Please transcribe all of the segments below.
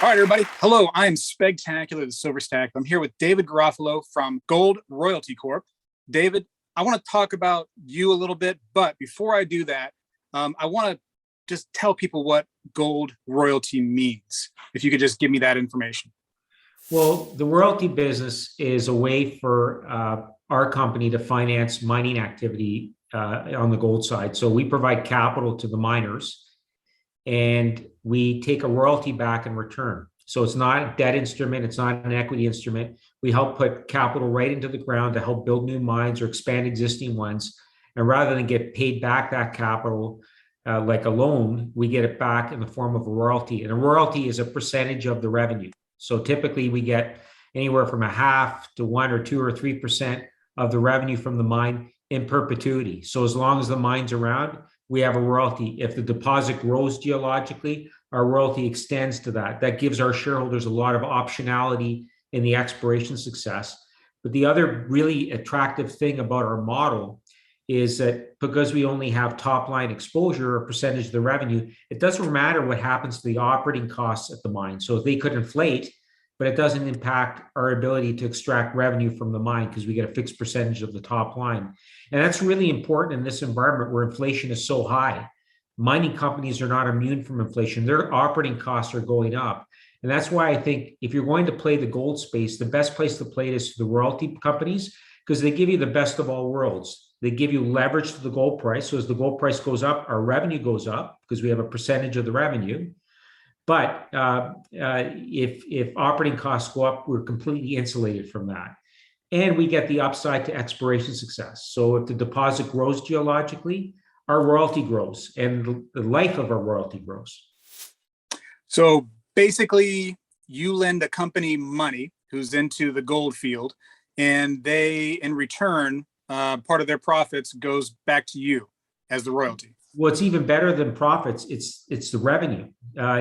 All right, everybody. Hello, I am Spegtacular, the Silver Stack. I'm here with David Garofalo from Gold Royalty Corp. David, I want to talk about you a little bit, but before I do that, I want to just tell people what gold royalty means. If you could just give me that information. Well, the royalty business is a way for our company to finance mining activity on the gold side. So we provide capital to the miners and we take a royalty back in return. So it's not a debt instrument, it's not an equity instrument. We help put capital right into the ground to help build new mines or expand existing ones. And rather than get paid back that capital like a loan, we get it back in the form of a royalty. And a royalty is a percentage of the revenue. So typically we get anywhere from 0.5 to 1 or 2 or 3% of the revenue from the mine in perpetuity. So as long as the mine's around, we have a royalty. If the deposit grows geologically, our royalty extends to that. That gives our shareholders a lot of optionality in the exploration success. But the other really attractive thing about our model is that because we only have top line exposure or percentage of the revenue, it doesn't matter what happens to the operating costs at the mine. So they could inflate, but it doesn't impact our ability to extract revenue from the mine because we get a fixed percentage of the top line. And that's really important in this environment where inflation is so high. Mining companies are not immune from inflation. Their operating costs are going up. And that's why I think if you're going to play the gold space, the best place to play it is to the royalty companies because they give you the best of all worlds. They give you leverage to the gold price. So as the gold price goes up, our revenue goes up because we have a percentage of the revenue. But if operating costs go up, we're completely insulated from that. And we get the upside to exploration success. So if the deposit grows geologically, our royalty grows and the life of our royalty grows. So basically, you lend a company money who's into the gold field, and they, in return, part of their profits goes back to you as the royalty. Well, it's even better than profits. It's the revenue.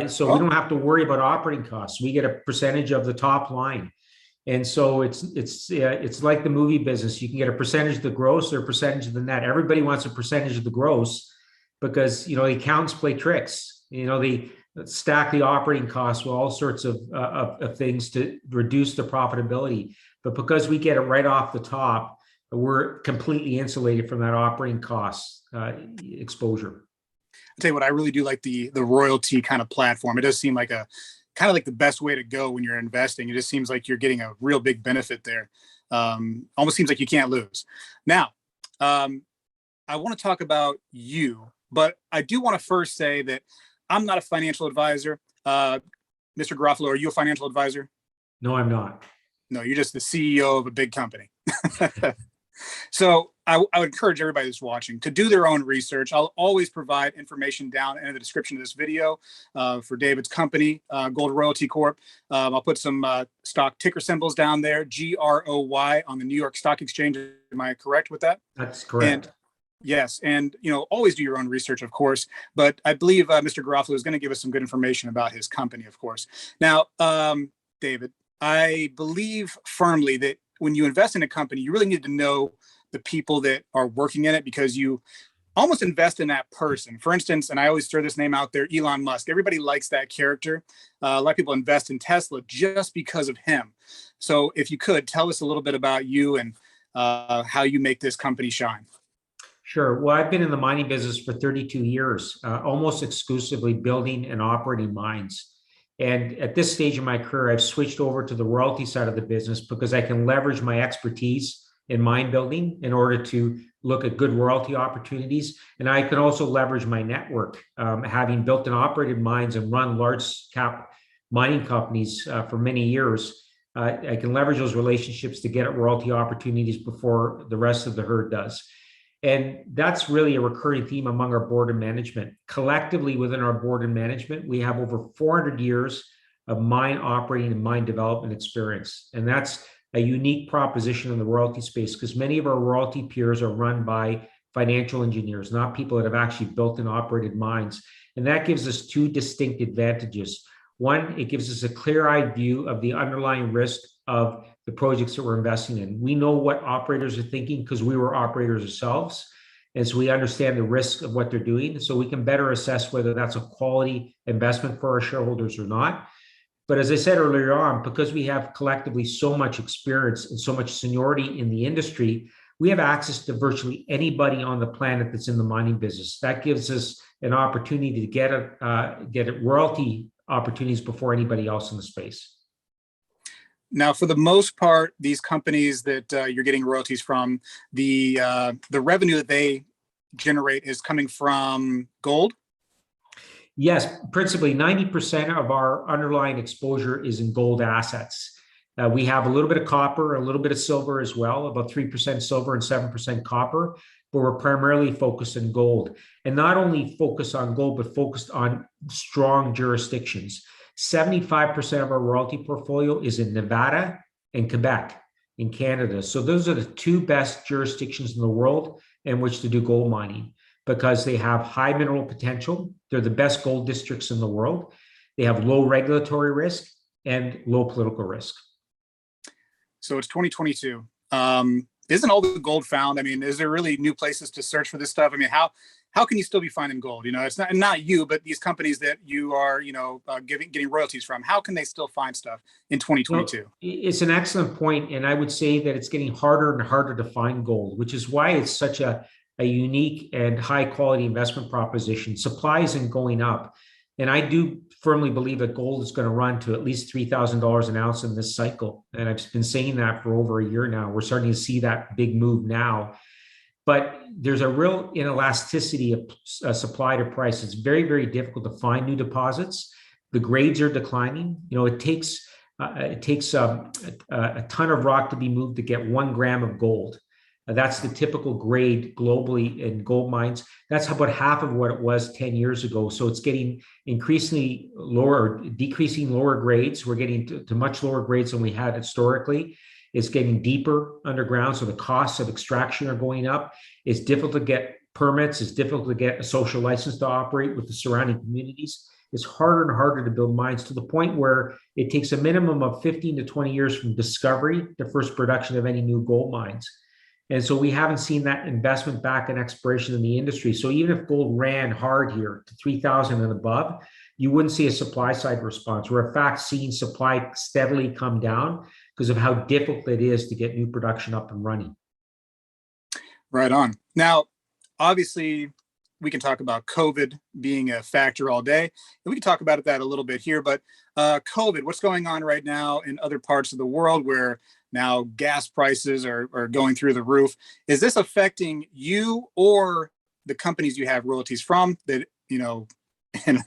So we don't have to worry about operating costs. We get a percentage of the top line. And so it's like the movie business. You can get a percentage of the gross or a percentage of the net. Everybody wants a percentage of the gross because, the accountants play tricks. They stack the operating costs with all sorts of things to reduce the profitability. But because we get it right off the top, we're completely insulated from that operating costs exposure. I'll tell you what, I really do like the royalty kind of platform. It does seem like the best way to go when you're investing. It just seems like you're getting a real big benefit there. Almost seems like you can't lose. Now, I want to talk about you, but I do want to first say that I'm not a financial advisor. Mr. Garofalo, are you a financial advisor? No, I'm not. No, you're just the CEO of a big company. So I would encourage everybody that's watching to do their own research. I'll always provide information down in the description of this video for David's company, Gold Royalty Corp. I'll put some stock ticker symbols down there, GROY on the New York Stock Exchange. Am I correct with that? That's correct. And yes, and always do your own research, of course. But I believe Mr. Garofalo is going to give us some good information about his company, of course. Now, David, I believe firmly that when you invest in a company, you really need to know the people that are working in it because you almost invest in that person. For instance, and I always throw this name out there, Elon Musk. Everybody likes that character. A lot of people invest in Tesla just because of him. So if you could, tell us a little bit about you and how you make this company shine. Sure. Well, I've been in the mining business for 32 years, almost exclusively building and operating mines. And at this stage in my career, I've switched over to the royalty side of the business because I can leverage my expertise in mine building in order to look at good royalty opportunities. And I can also leverage my network, having built and operated mines and run large cap mining companies for many years. I can leverage those relationships to get at royalty opportunities before the rest of the herd does. And that's really a recurring theme among our board and management. Collectively within our board and management, we have over 400 years of mine operating and mine development experience. And that's a unique proposition in the royalty space because many of our royalty peers are run by financial engineers, not people that have actually built and operated mines. And that gives us two distinct advantages. One, it gives us a clear-eyed view of the underlying risk of the projects that we're investing in. We know what operators are thinking because we were operators ourselves. And so we understand the risk of what they're doing. So we can better assess whether that's a quality investment for our shareholders or not. But as I said earlier on, because we have collectively so much experience and so much seniority in the industry, we have access to virtually anybody on the planet that's in the mining business. That gives us an opportunity to get royalty opportunities before anybody else in the space. Now, for the most part, these companies that you're getting royalties from, the revenue that they generate is coming from gold? Yes, principally 90% of our underlying exposure is in gold assets. We have a little bit of copper, a little bit of silver as well, about 3% silver and 7% copper, but we're primarily focused on gold. And not only focused on gold, but focused on strong jurisdictions. 75% of our royalty portfolio is in Nevada and Quebec in Canada. So those are the two best jurisdictions in the world in which to do gold mining, because they have high mineral potential. They're the best gold districts in the world. They have low regulatory risk and low political risk. So it's 2022. Isn't all the gold found? I mean, is there really new places to search for this stuff? I mean, how can you still be finding gold? You know, it's not you, but these companies that you are, getting royalties from. How can they still find stuff in 2022? Well, it's an excellent point, and I would say that it's getting harder and harder to find gold, which is why it's such a unique and high quality investment proposition. Supply isn't going up. And I do firmly believe that gold is going to run to at least $3,000 an ounce in this cycle. And I've been saying that for over a year now. We're starting to see that big move now. But there's a real inelasticity of supply to price. It's very, very difficult to find new deposits. The grades are declining. You know, it takes a ton of rock to be moved to get 1 gram of gold. That's the typical grade globally in gold mines. That's about half of what it was 10 years ago. So it's getting increasingly lower, decreasing lower grades. We're getting to much lower grades than we had historically. It's getting deeper underground. So the costs of extraction are going up. It's difficult to get permits. It's difficult to get a social license to operate with the surrounding communities. It's harder and harder to build mines, to the point where it takes a minimum of 15 to 20 years from discovery to first production of any new gold mines. And so we haven't seen that investment back in exploration in the industry. So even if gold ran hard here to 3,000 and above, you wouldn't see a supply side response. We're in fact seeing supply steadily come down because of how difficult it is to get new production up and running. Right on. Now, obviously, we can talk about COVID being a factor all day, and we can talk about that a little bit here, but COVID, what's going on right now in other parts of the world where now gas prices are going through the roof? Is this affecting you or the companies you have royalties from that, and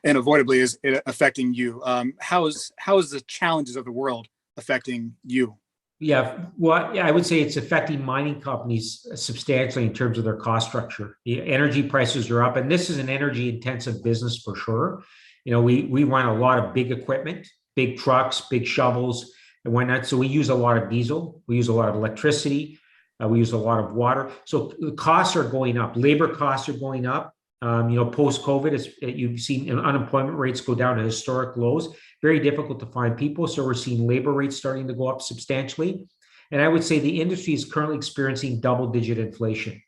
inevitably is it affecting you? How is the challenges of the world affecting you? Yeah, well, yeah, I would say it's affecting mining companies substantially in terms of their cost structure. The energy prices are up, and this is an energy intensive business for sure. You know, we run a lot of big equipment, big trucks, big shovels, and whatnot. So we use a lot of diesel, we use a lot of electricity, we use a lot of water. So the costs are going up. Labor costs are going up. Post COVID, you've seen unemployment rates go down to historic lows. Very difficult to find people. So we're seeing labor rates starting to go up substantially. And I would say the industry is currently experiencing double-digit inflation.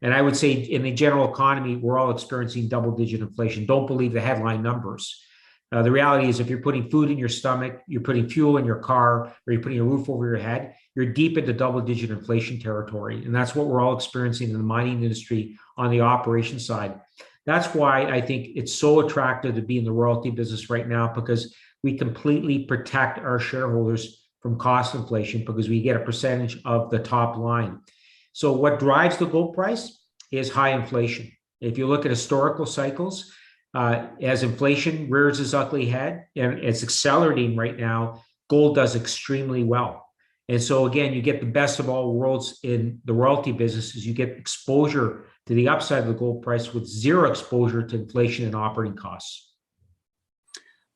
And I would say in the general economy, we're all experiencing double-digit inflation. Don't believe the headline numbers. The reality is if you're putting food in your stomach, you're putting fuel in your car, or you're putting a roof over your head, you're deep into double-digit inflation territory. And that's what we're all experiencing in the mining industry on the operation side. That's why I think it's so attractive to be in the royalty business right now, because we completely protect our shareholders from cost inflation because we get a percentage of the top line. So what drives the gold price is high inflation. If you look at historical cycles, as inflation rears its ugly head, and it's accelerating right now, gold does extremely well. And so again, you get the best of all worlds in the royalty business, is you get exposure to the upside of the gold price with zero exposure to inflation and operating costs.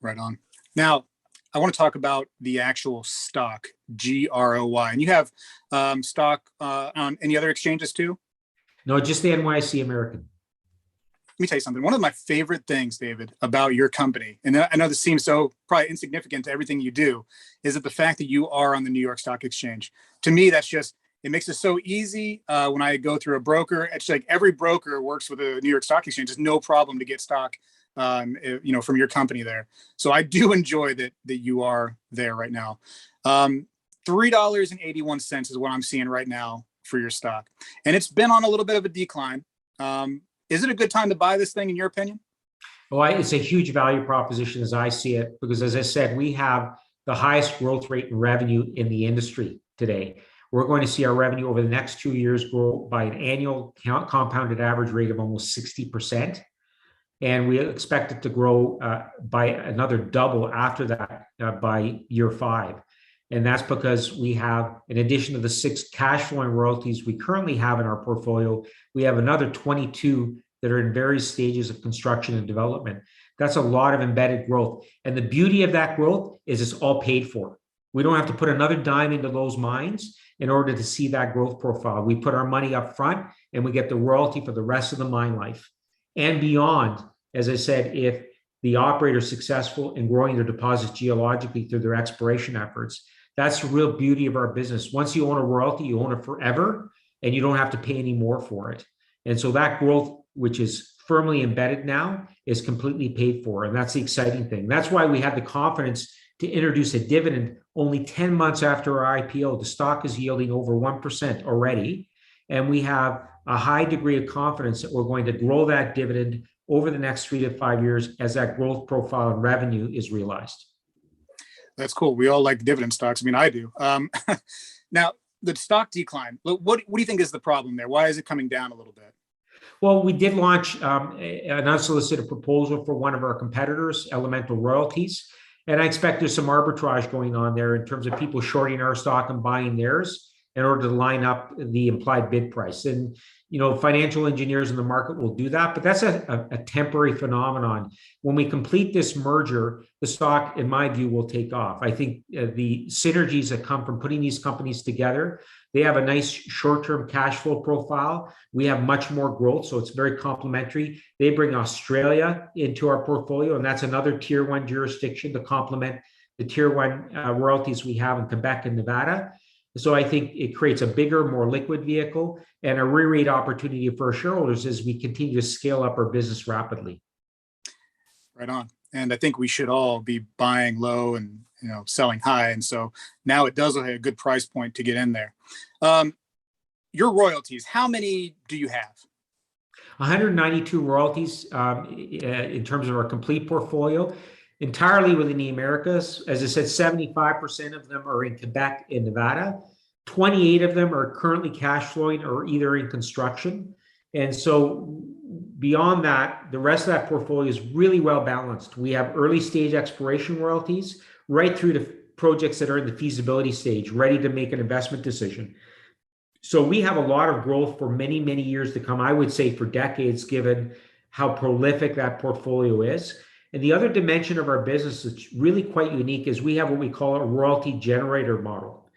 Right on. Now, I want to talk about the actual stock, GROY. And you have stock on any other exchanges too? No, just the NYSE American. Let me tell you something. One of my favorite things, David, about your company, and I know this seems so probably insignificant to everything you do, is that the fact that you are on the New York Stock Exchange. To me, that's just, it makes it so easy when I go through a broker. It's like every broker works with a New York Stock Exchange. It's no problem to get stock from your company there. So I do enjoy that you are there right now. $3.81 is what I'm seeing right now for your stock, and it's been on a little bit of a decline. Is it a good time to buy this thing, in your opinion? Well, it's a huge value proposition as I see it, because as I said, we have the highest growth rate in revenue in the industry today. We're going to see our revenue over the next 2 years grow by an annual compounded average rate of almost 60%. And we expect it to grow by another double after that by year 5. And that's because we have, in addition to the 6 cash flowing royalties we currently have in our portfolio, we have another 22 that are in various stages of construction and development. That's a lot of embedded growth. And the beauty of that growth is it's all paid for. We don't have to put another dime into those mines in order to see that growth profile. We put our money up front and we get the royalty for the rest of the mine life and beyond. As I said, if the operator is successful in growing their deposits geologically through their exploration efforts, that's the real beauty of our business. Once you own a royalty, you own it forever, and you don't have to pay any more for it. And so that growth, which is firmly embedded now, is completely paid for. And that's the exciting thing. That's why we had the confidence to introduce a dividend only 10 months after our IPO. The stock is yielding over 1% already. And we have a high degree of confidence that we're going to grow that dividend over the next 3 to 5 years as that growth profile and revenue is realized. That's cool. We all like dividend stocks. I mean, I do. Now, the stock decline, what do you think is the problem there? Why is it coming down a little bit? Well, we did launch an unsolicited proposal for one of our competitors, Elemental Royalties. And I expect there's some arbitrage going on there in terms of people shorting our stock and buying theirs in order to line up the implied bid price. And, financial engineers in the market will do that, but that's a temporary phenomenon. When we complete this merger, the stock, in my view, will take off. I think the synergies that come from putting these companies together, they have a nice short-term cash flow profile. We have much more growth, so it's very complementary. They bring Australia into our portfolio, and that's another tier 1 jurisdiction to complement the tier 1 royalties we have in Quebec and Nevada. So I think it creates a bigger, more liquid vehicle and a re-rate opportunity for our shareholders as we continue to scale up our business rapidly. Right on. And I think we should all be buying low and selling high. And so now it does look like a good price point to get in there. Your royalties, how many do you have? 192 royalties in terms of our complete portfolio, entirely within the Americas. As I said, 75% of them are in Quebec and Nevada. 28 of them are currently cash flowing or either in construction. And so beyond that, the rest of that portfolio is really well balanced. We have early stage exploration royalties right through to projects that are in the feasibility stage, ready to make an investment decision. So we have a lot of growth for many, many years to come, I would say for decades, given how prolific that portfolio is. And the other dimension of our business that's really quite unique is we have what we call a royalty generator model,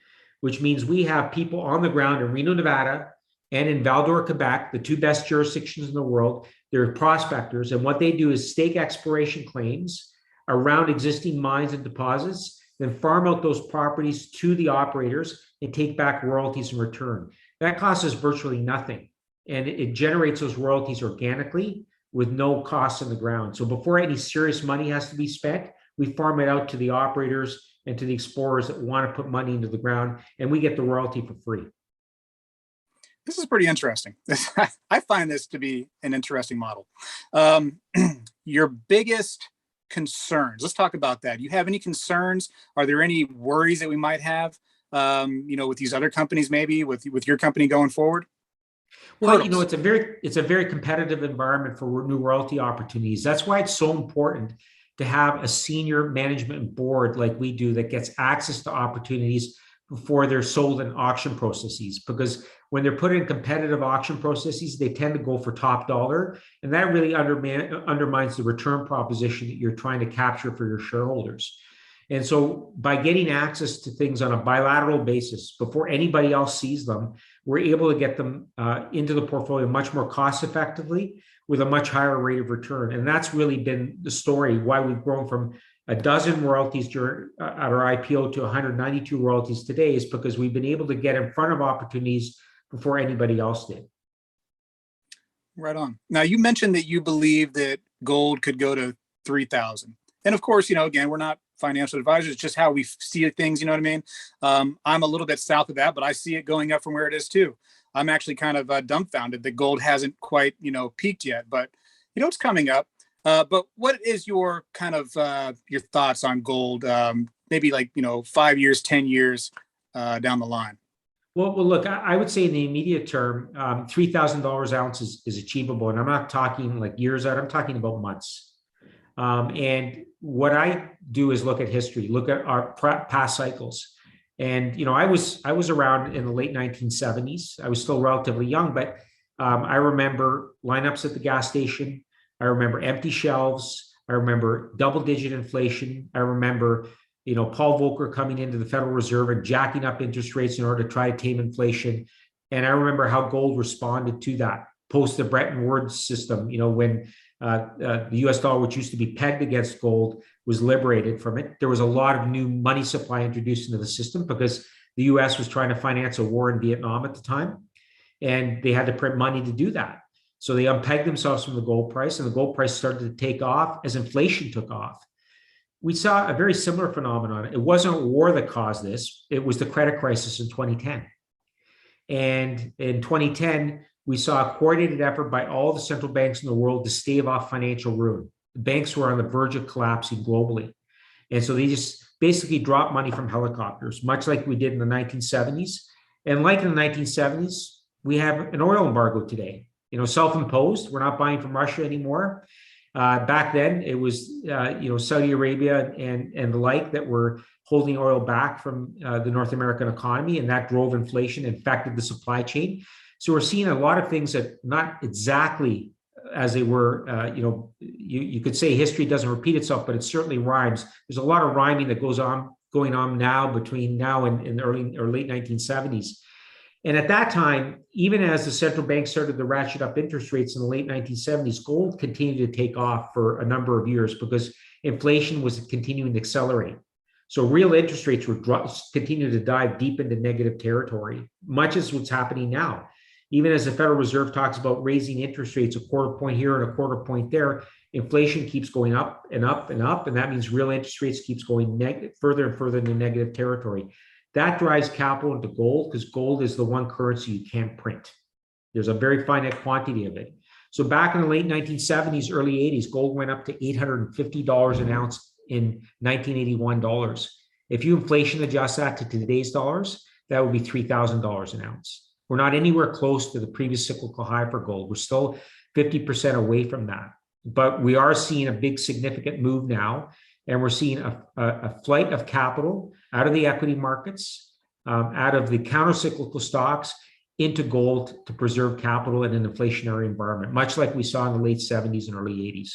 which means we have people on the ground in Reno, Nevada, and in Val-d'Or, Quebec, the 2 best jurisdictions in the world. They're prospectors, and what they do is stake exploration claims around existing mines and deposits, then farm out those properties to the operators and take back royalties in return. That costs us virtually nothing, and it generates those royalties organically with no costs in the ground. So before any serious money has to be spent, we farm it out to the operators and to the explorers that want to put money into the ground, and we get the royalty for free. This is pretty interesting. I find this to be an interesting model. Your biggest concerns, let's talk about that. Do you have any concerns? Are there any worries that we might have, with these other companies, maybe with your company going forward? Well, it's a very competitive environment for new royalty opportunities. That's why it's so important to have a senior management board like we do that gets access to opportunities before they're sold in auction processes. Because when they're put in competitive auction processes, they tend to go for top dollar, and that really undermines the return proposition that you're trying to capture for your shareholders. And so by getting access to things on a bilateral basis before anybody else sees them, we're able to get them into the portfolio much more cost effectively with a much higher rate of return. And that's really been the story why we've grown from a dozen royalties at our IPO to 192 royalties today, is because we've been able to get in front of opportunities before anybody else did. Right on. Now, you mentioned that you believe that gold could go to 3,000. And of course, again, we're not financial advisors. It's just how we see things. You know what I mean? I'm a little bit south of that, but I see it going up from where it is too. I'm actually kind of dumbfounded that gold hasn't quite, peaked yet, but it's coming up. But what is your kind of your thoughts on gold? Maybe like 5 years, 10 years down the line. Well, look, I would say in the immediate term, $3,000 ounce is achievable, and I'm not talking like years out. I'm talking about months. And what I do is look at history, look at our past cycles. And I was around in the late 1970s. I was still relatively young, but I remember lineups at the gas station. I remember empty shelves. I remember double-digit inflation. I remember, Paul Volcker coming into the Federal Reserve and jacking up interest rates in order to try to tame inflation. And I remember how gold responded to that post the Bretton Woods system, when the US dollar, which used to be pegged against gold, was liberated from it. There was a lot of new money supply introduced into the system because the US was trying to finance a war in Vietnam at the time, and they had to print money to do that. So they unpegged themselves from the gold price, and the gold price started to take off as inflation took off. We saw a very similar phenomenon. It wasn't war that caused this. It was the credit crisis in 2010. And in 2010, we saw a coordinated effort by all the central banks in the world to stave off financial ruin. The banks were on the verge of collapsing globally. And so they just basically dropped money from helicopters, much like we did in the 1970s. And like in the 1970s, we have an oil embargo today, self-imposed. We're not buying from Russia anymore. Back then, it was, Saudi Arabia and the like that were holding oil back from the North American economy, and that drove inflation, infected the supply chain. So we're seeing a lot of things that not exactly as they were, you could say history doesn't repeat itself, but it certainly rhymes. There's a lot of rhyming that going on now between now and the early or late 1970s. And at that time, even as the central bank started to ratchet up interest rates in the late 1970s, gold continued to take off for a number of years because inflation was continuing to accelerate. So real interest rates were continuing to dive deep into negative territory, much as what's happening now. Even as the Federal Reserve talks about raising interest rates a quarter point here and a quarter point there, inflation keeps going up and up and up, and that means real interest rates keeps going further and further into negative territory. That drives capital into gold because gold is the one currency you can't print. There's a very finite quantity of it. So back in the late 1970s, early 80s, gold went up to $850 an ounce in 1981 dollars. If you inflation adjust that to today's dollars, that would be $3,000 an ounce. We're not anywhere close to the previous cyclical high for gold. We're still 50% away from that. But we are seeing a big significant move now, and we're seeing a flight of capital out of the equity markets, out of the counter-cyclical stocks into gold to preserve capital in an inflationary environment, much like we saw in the late 70s and early 80s.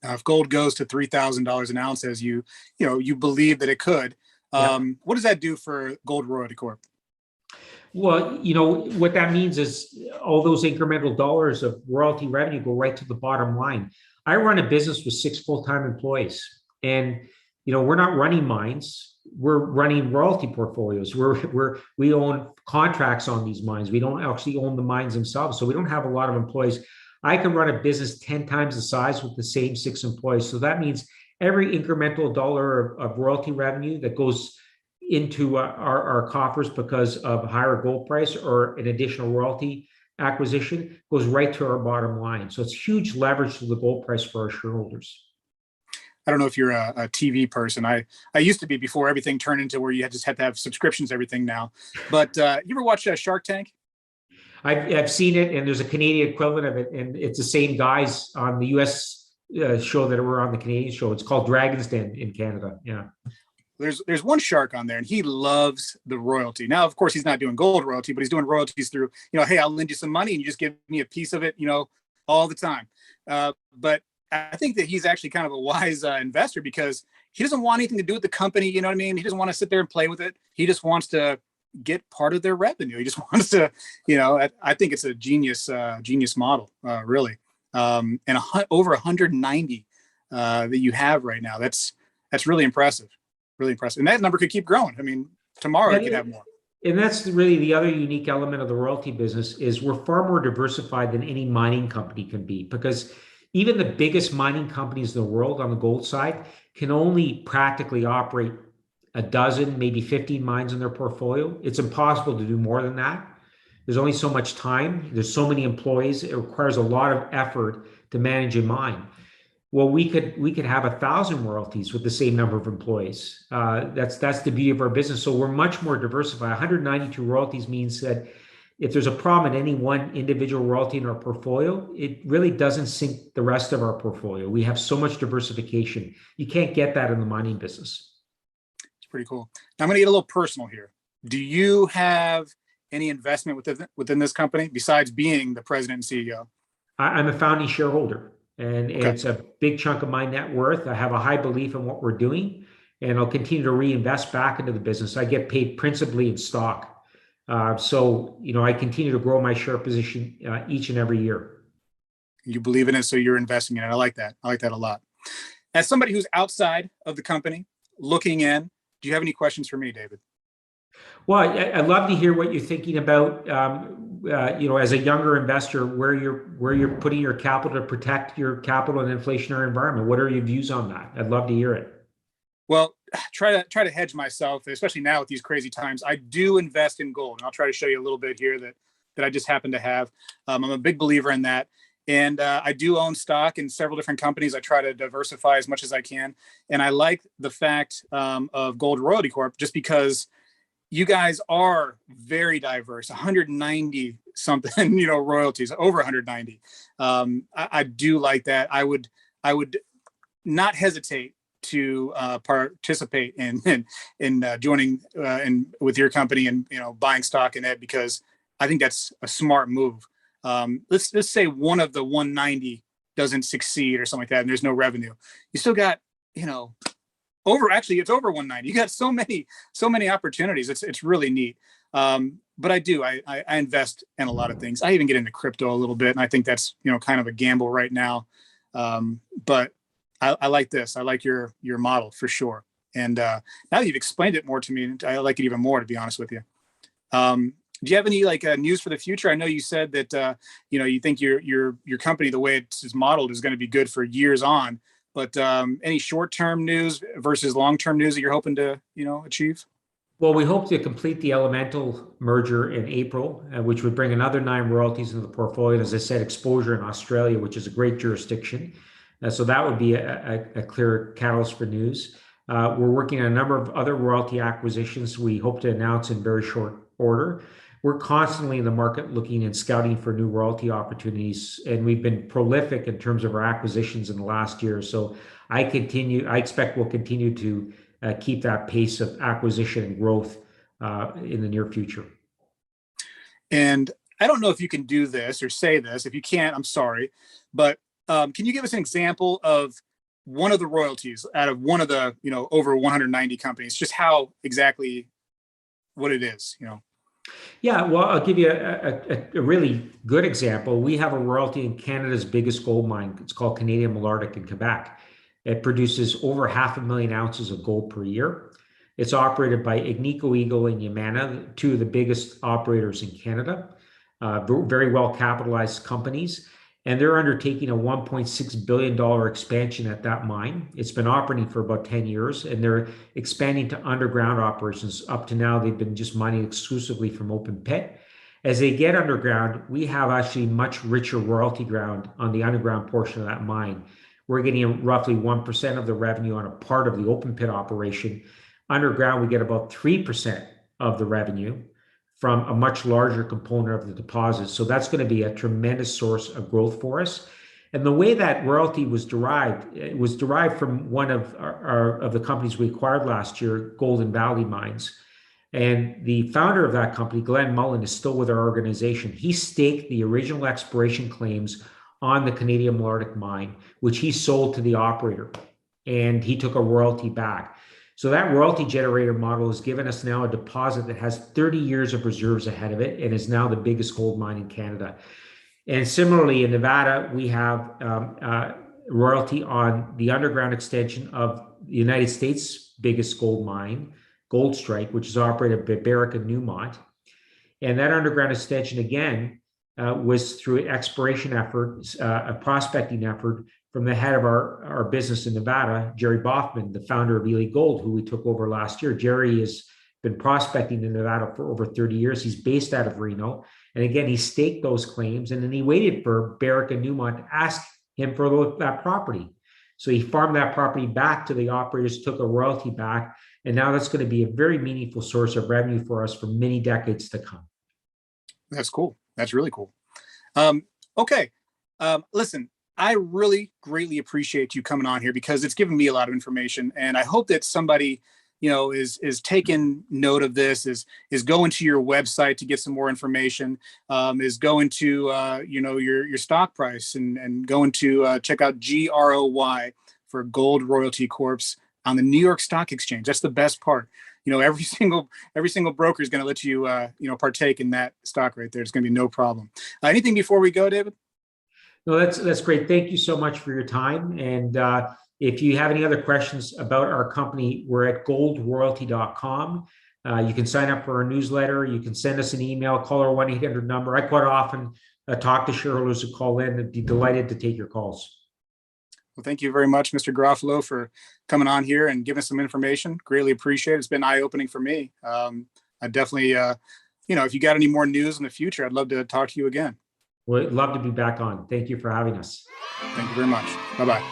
Now, if gold goes to $3,000 an ounce, as you believe that it could, what does that do for Gold Royalty Corp? Well, what that means is all those incremental dollars of royalty revenue go right to the bottom line. I run a business with 6 full-time employees, and we're not running mines. We're running royalty portfolios. We own contracts on these mines. We don't actually own the mines themselves, so we don't have a lot of employees. I can run a business 10 times the size with the same 6 employees. So that means every incremental dollar of royalty revenue that goes into our coffers because of a higher gold price or an additional royalty acquisition goes right to our bottom line. So it's huge leverage to the gold price for our shareholders. I don't know if you're a TV person. I used to be before everything turned into where you just had to have subscriptions, everything now. But you ever watch Shark Tank? I've seen it, and there's a Canadian equivalent of it, and it's the same guys on the US show that were on the Canadian show. It's called Dragon's Den in Canada. Yeah. There's one shark on there, and he loves the royalty. Now, of course, he's not doing gold royalty, but he's doing royalties through, hey, I'll lend you some money and you just give me a piece of it, all the time. But I think that he's actually kind of a wise investor because he doesn't want anything to do with the company. You know what I mean? He doesn't want to sit there and play with it. He just wants to get part of their revenue. He just wants to, I think it's a genius model, really. And over 190 that you have right now. That's really impressive. Really impressive. And that number could keep growing. I mean, tomorrow you could have more. And that's really the other unique element of the royalty business is we're far more diversified than any mining company can be because, even the biggest mining companies in the world on the gold side can only practically operate a dozen, maybe 15 mines in their portfolio. It's impossible to do more than that. There's only so much time. There's so many employees. It requires a lot of effort to manage a mine. Well, we could have 1,000 royalties with the same number of employees. That's the beauty of our business. So we're much more diversified. 192 royalties means that if there's a problem in any one individual royalty in our portfolio, it really doesn't sink the rest of our portfolio. We have so much diversification. You can't get that in the mining business. It's pretty cool. Now I'm going to get a little personal here. Do you have any investment within this company besides being the president and CEO? I'm a founding shareholder, and Okay. it's a big chunk of my net worth. I have a high belief in what we're doing, and I'll continue to reinvest back into the business. I get paid principally in stock. So, I continue to grow my share position each and every year. You believe in it, so you're investing in it. I like that. I like that a lot. As somebody who's outside of the company, looking in, do you have any questions for me, David? Well, I'd love to hear what you're thinking about, as a younger investor, where you're putting your capital to protect your capital in an inflationary environment. What are your views on that? I'd love to hear it. Well, try to hedge myself, especially now with these crazy times. I do invest in gold, and I'll try to show you a little bit here that I just happen to have. I'm a big believer in that, and I do own stock in several different companies. I try to diversify as much as I can, and I like the fact of Gold Royalty Corp just because you guys are very diverse. 190 something, royalties, over 190. I do like that. I would not hesitate to participate in joining with your company and buying stock in it, because I think that's a smart move. Let's say one of the 190 doesn't succeed or something like that, and there's no revenue. You still got it's over 190. You got so many opportunities. It's really neat. But I invest in a lot of things. I even get into crypto a little bit, and I think that's kind of a gamble right now. But I like this. I like your model for sure. And now that you've explained it more to me, I like it even more, to be honest with you. Do you have any news for the future? I know you said that you think your company, the way it's modeled, is going to be good for years on. But any short-term news versus long-term news that you're hoping to achieve? Well, we hope to complete the Elemental merger in April, which would bring another 9 royalties into the portfolio. And as I said, exposure in Australia, which is a great jurisdiction. So that would be a clear catalyst for news. We're working on a number of other royalty acquisitions we hope to announce in very short order. We're constantly in the market looking and scouting for new royalty opportunities, and we've been prolific in terms of our acquisitions in the last year. So I expect we'll continue to keep that pace of acquisition and growth in the near future. And I don't know if you can do this or say this. If you can't, I'm sorry. But can you give us an example of one of the royalties out of one of the, over 190 companies, just how exactly what it is, Yeah, well, I'll give you a really good example. We have a royalty in Canada's biggest gold mine. It's called Canadian Malartic in Quebec. It produces over 500,000 ounces of gold per year. It's operated by Agnico Eagle and Yamana, 2 of the biggest operators in Canada, very well capitalized companies. And they're undertaking a $1.6 billion expansion at that mine. It's been operating for about 10 years, and they're expanding to underground operations. Up to now, they've been just mining exclusively from open pit. As they get underground, we have actually much richer royalty ground on the underground portion of that mine. We're getting roughly 1% of the revenue on a part of the open pit operation. Underground, we get about 3% of the revenue from a much larger component of the deposit. So that's going to be a tremendous source of growth for us. And the way that royalty was derived, it was derived from one of the companies we acquired last year, Golden Valley Mines. And the founder of that company, Glenn Mullen, is still with our organization. He staked the original exploration claims on the Canadian Malartic mine, which he sold to the operator, and he took a royalty back. So that royalty generator model has given us now a deposit that has 30 years of reserves ahead of it and is now the biggest gold mine in Canada. And similarly, in Nevada, we have royalty on the underground extension of the United States' biggest gold mine, Goldstrike, which is operated by Barrick and Newmont. And that underground extension, again, was through an exploration effort, a prospecting effort from the head of our business in Nevada, Jerry Boffman, the founder of Ely Gold, who we took over last year. Jerry has been prospecting in Nevada for over 30 years. He's based out of Reno. And again, he staked those claims, and then he waited for Barrick and Newmont to ask him for that property. So he farmed that property back to the operators, took a royalty back, and now that's going to be a very meaningful source of revenue for us for many decades to come. That's cool. That's really cool. Okay. Listen, I really greatly appreciate you coming on here because it's given me a lot of information, and I hope that somebody, is taking note of this, is going to your website to get some more information, is going to, your stock price and going to check out GROY for Gold Royalty Corps on the New York Stock Exchange. That's the best part. Every single broker is going to let you, partake in that stock right there. It's going to be no problem. Anything before we go, David? No, that's great. Thank you so much for your time. And if you have any other questions about our company, we're at goldroyalty.com. You can sign up for our newsletter. You can send us an email, call our 1-800 number. I quite often talk to shareholders who call in and be delighted to take your calls. Well, thank you very much, Mr. Garofalo, for coming on here and giving us some information. Greatly appreciate it. It's been eye-opening for me. I definitely, if you got any more news in the future, I'd love to talk to you again. We'd love to be back on. Thank you for having us. Thank you very much. Bye-bye.